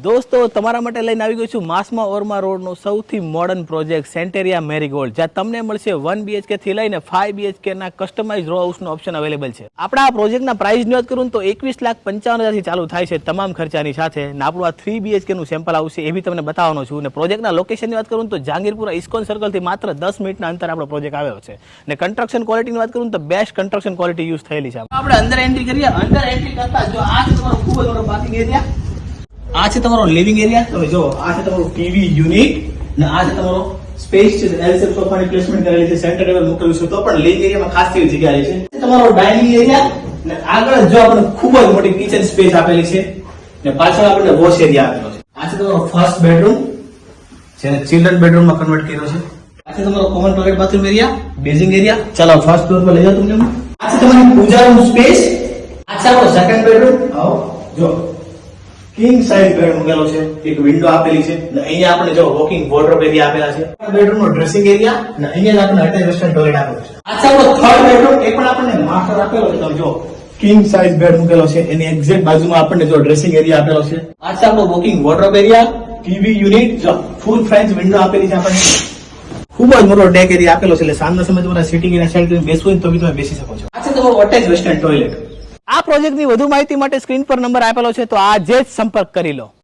દોસ્તો તમારા માટે લઈને આવી ગયો છું માસમાં ઓરમા રોડનો સૌથી મોડર્ન પ્રોજેક્ટ સેન્ટેરિયા મેરીગોલ્ડ, જ્યાં તમને મળશે 1 BHK થી લઈને 5 BHK ના કસ્ટમાઇઝ રો હાઉસનો ઓપ્શન અવેલેબલ છે. આપણા આ પ્રોજેક્ટના પ્રાઇસની વાત કરું તો 21,55,000 થી ચાલુ થાય છે તમામ ખર્ચાની સાથે. ને આપણું આ 3 BHK નું સેમ્પલ આવશે એ બી તમને બતાવવાનો છું. ને પ્રોજેક્ટના લોકેશનની વાત કરું તો જહાંગીરપુરા ઇસ્કોન સર્કલ થી માત્ર 10 મિનિટના અંતરે આપણો પ્રોજેક્ટ આવ્યો છે. ને કન્સ્ટ્રક્શન ક્વોલિટીની વાત કરું તો બેસ્ટ કન્સ્ટ્રક્શન ક્વોલિટી યુઝ થયેલી છે. આપણે અંદર એન્ટ્રી કરીએ. અંદર એન્ટ્રી કરતા જો આ છે તમારો ખૂબ જ મોટો પાર્કિંગ એરિયા, આ છે તમારો લિવિંગ એરિયા. તમે જો આ છે તમારું ટીવી યુનિટ ને આ છે તમારો સ્પેસ છે. એલ શેપ સોફાની પ્લેસમેન્ટ કરેલી છે, સેન્ટર ટેબલ મૂકેલું છે, તો પણ લિવિંગ એરિયામાં ખાસ એવી જગ્યા રહે છે. તમારો ડાઇનિંગ એરિયા ને આગળ જો આપણે ખૂબ જ મોટી કિચન સ્પેસ આપેલી છે ને પાછળ આપણે વોશ એરિયા આપેલો છે. આ છે તમારો ફર્સ્ટ બેડરૂમ, જેને ચિલ્ડ્રન બેડરૂમમાં કન્વર્ટ કર્યો છે. આ છે તમારો common toilet bathroom area, basing area. ચાલો ફર્સ્ટ ફ્લોર પર લઈ જાઓ તમને. આ છે તમારી પૂજા રૂમ સ્પેસ. આ છે આપણો સેકન્ડ બેડરૂમ. આવો જો કિંગ સાઇઝ બેડ મૂકેલો છે, એક વિન્ડો આપેલી છે ને અહીંયા આપણે જો વોકિંગ વોર્ડરોબ એરિયા આપેલા છે. બેડરૂમ નો ડ્રેસિંગ એરિયા ને અહીંયા આપણે અટેચ વેસ્ટર્ન ટોયલેટ આપેલું છે. આ છે આપણો થર્ડ બેડરૂમ, એ પણ આપણને માસ્ટર આપેલો છે. તમે જો કિંગ સાઇઝ બેડ મૂકેલો છે, એની એક્ઝેક્ટ બાજુમાં આપણને જો ડ્રેસિંગ એરિયા આપેલો છે. આ છે આપણો walking wardrobe area, TV unit, જો ફૂલ ફ્રેન્ચ વિન્ડો આપેલી છે આપણને. ખૂબ જ મોટો ડેક એરિયા આપેલો છે, એટલે સાંજના સમયે તમારા સિટિંગ એરિયા સાઈડ કરીને બેસવું હોય તો બી તમે બેસી શકો છો. આ છે તમારો અટેચ વેસ્ટર્ન ટોયલેટ. આ પ્રોજેક્ટની વધુ માહિતી માટે સ્ક્રીન પર નંબર આપેલો છે, તો આજે જ સંપર્ક કરી લો.